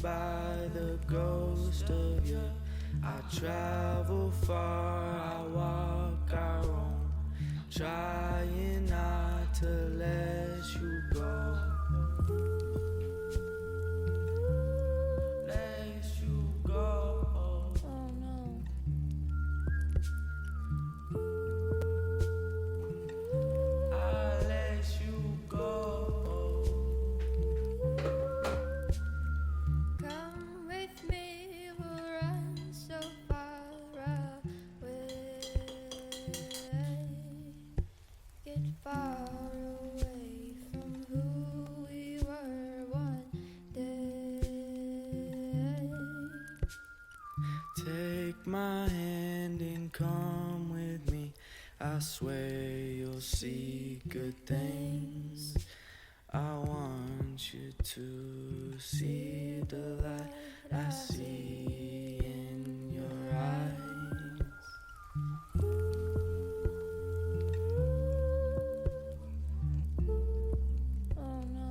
by the ghost of you. I travel far, I walk, I roam, trying not to let you go. Let you go. Oh no. I let you go. Come with me, we'll run so far away. Get far away from who we were one day. Take my hand and come with me. I swear you'll see good things. I want you to see the light I see in your eyes. Oh no.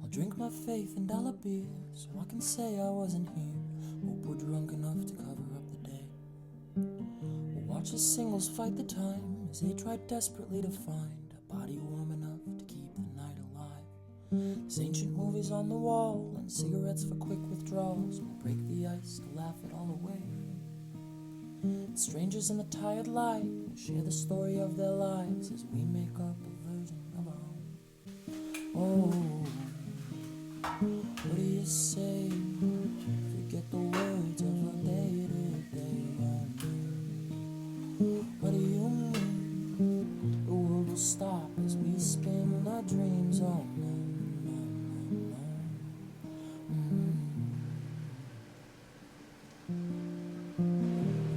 I'll drink my faith in dollar beer so I can say I wasn't here. Hope we're drunk enough to cover up the day. We'll watch the singles fight the time as they try desperately to find a body warm enough to keep the night alive. There's ancient movies on the wall and cigarettes for quick withdrawals. We'll break the ice to laugh it all away. And strangers in the tired light will share the story of their lives as we make up a version of our own. Oh, what do you say? Forget the words of a day-to-day. What do you mean? The world will stop as we spin our dreams on.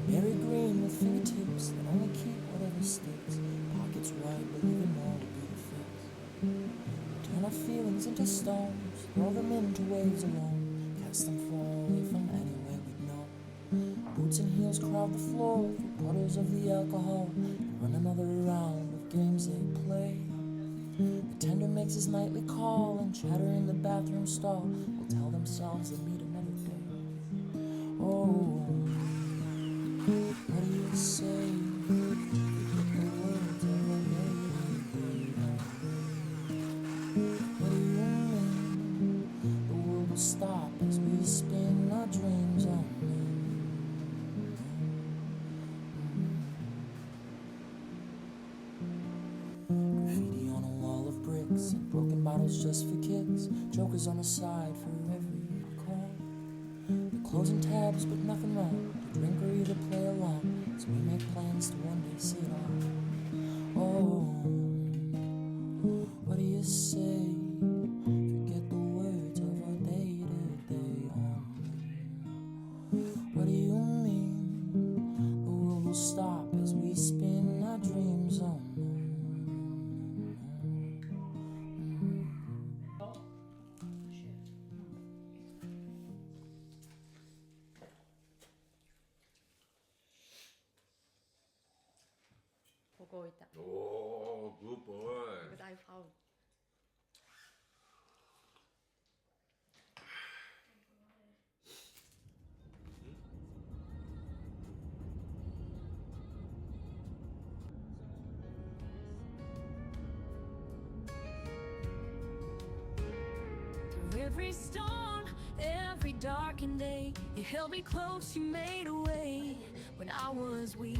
Berry green with fingertips that only keep whatever sticks. Pockets wide, believing all will be the fix. Turn our feelings into stones, throw them into waves alone, cast them far away from anywhere we'd know. Boots and heels crowd the floor through puddles of the alcohol and run another round of games they play. The tender makes his nightly call and chatter in the bathroom stall will tell themselves they'll meet another day. Oh, what do you say? The words of a what do you mean? The world will stop as we spin our dreams on. Graffiti on a wall of bricks and broken bottles just for kicks. Jokers on the side for every call. They're closing tabs but nothing wrong to drink or either play along as we make plans to one day see it all. Oh, what do you say? Forget the words of our day-to-day. What do you mean? The world will stop as we spin our dreams on. 보고 있다. 오, 굿볼. Because I found. Through every storm, every darkened day, you held me close, you made a way. When I was weak,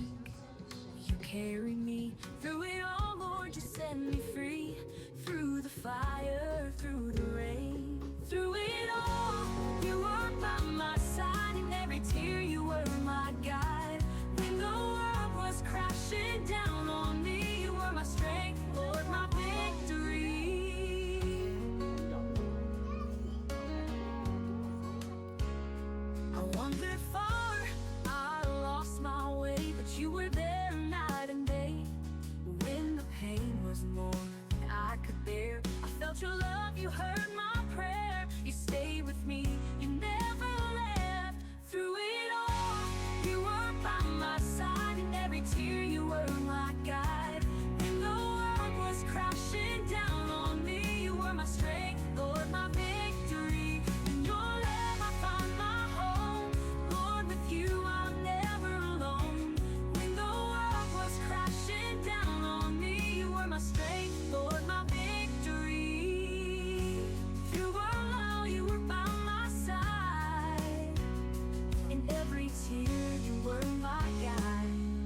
you carried me through it all, Lord, you set me free. Through the fire, through the rain, through it all, you were by my side. In every tear, you were my guide. When the world was crashing down on me, you were my strength, Lord, my victory. I you heard my prayer. You stayed with me, you never left. Through it all, you were by my side. In every tear, you were my guide. When the world was crashing down on me, you were my strength, Lord, my victory. In your love, I found my home. Lord, with you, I'm never alone. When the world was crashing down on me, you were my strength, Lord, my victory. Through it all, you were by my side. In every tear, you were my guide.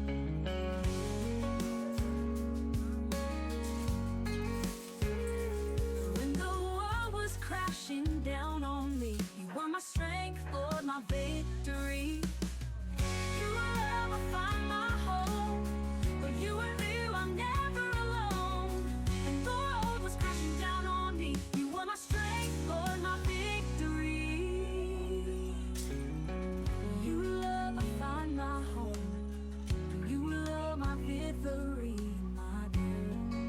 When the world was crashing down on me, you were my strength, Lord, my victory. Through my love, I find my home. When you were there, I'm never alone. When the world was crashing down on me, you were my strength, Lord, my victory. You love, I find my home. You love, my victory, my dear.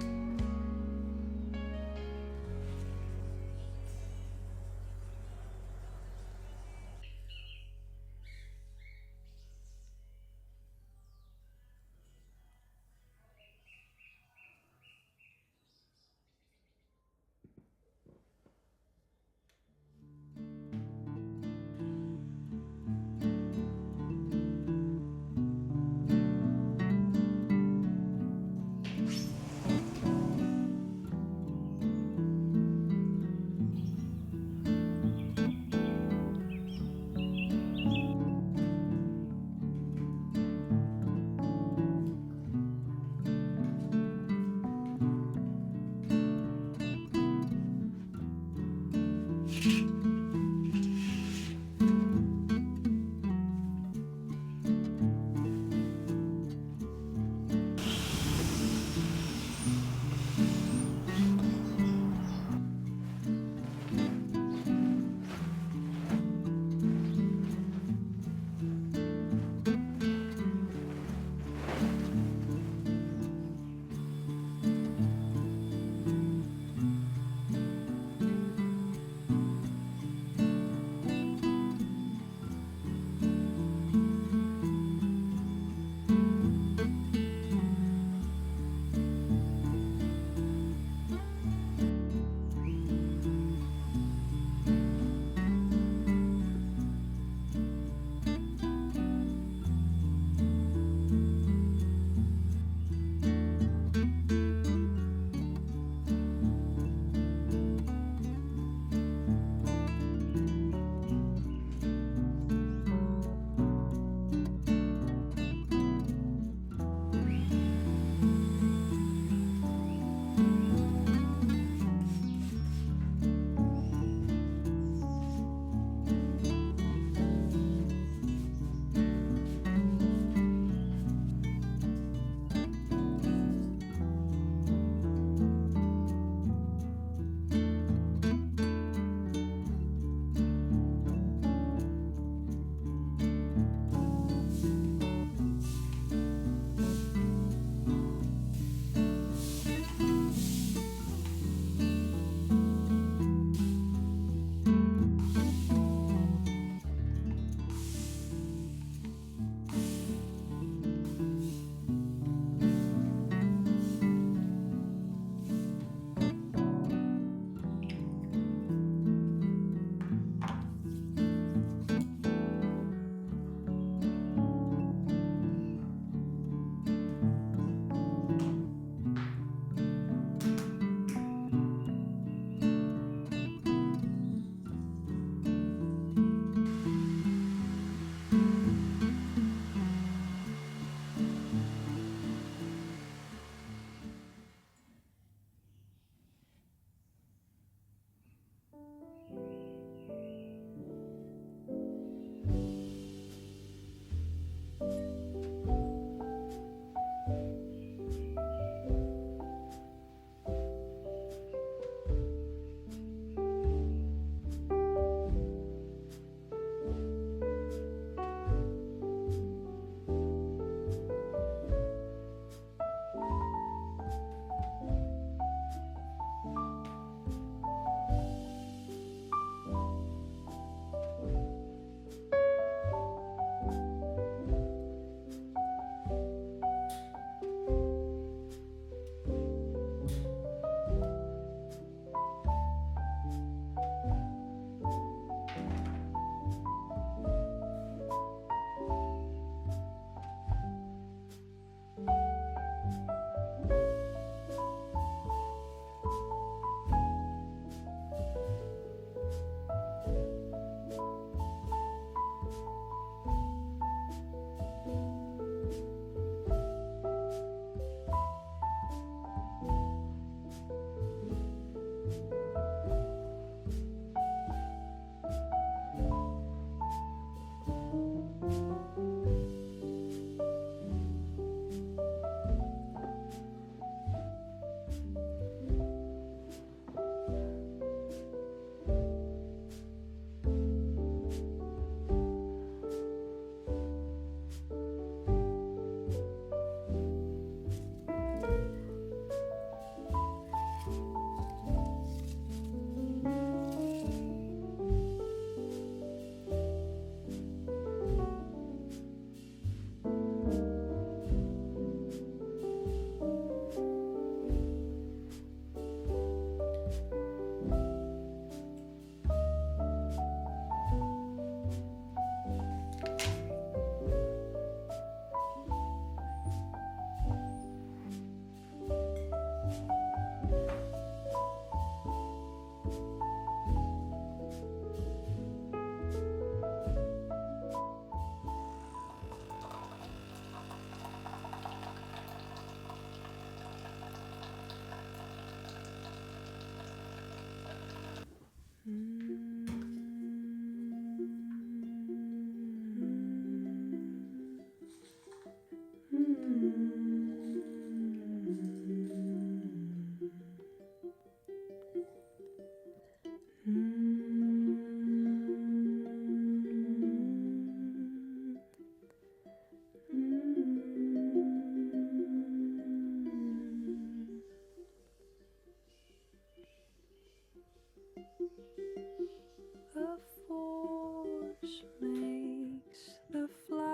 The force makes the flowers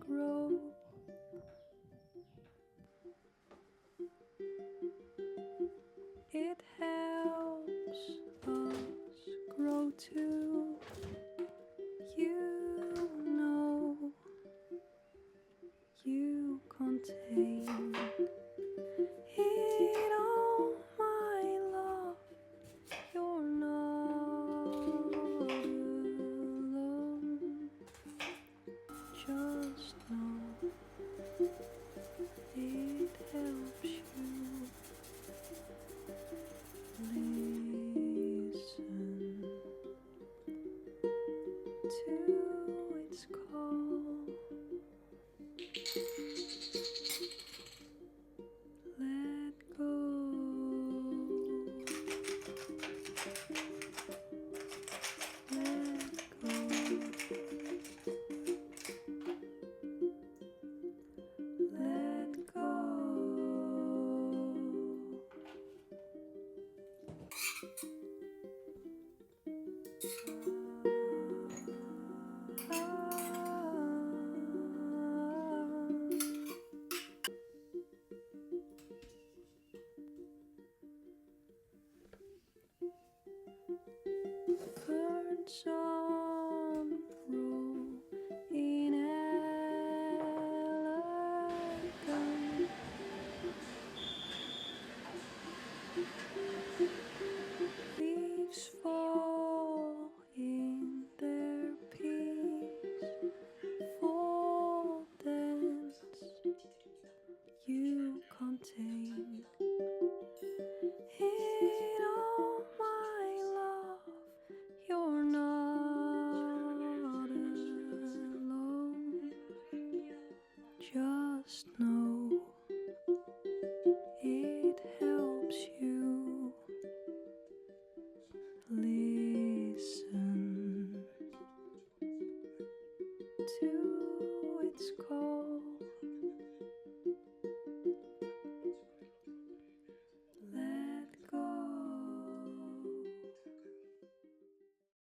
grow. It helps us grow too. You know you contain it all, my love. You're not alone. Just know it helps you. Listen to its call. Let go. Let go. Let go.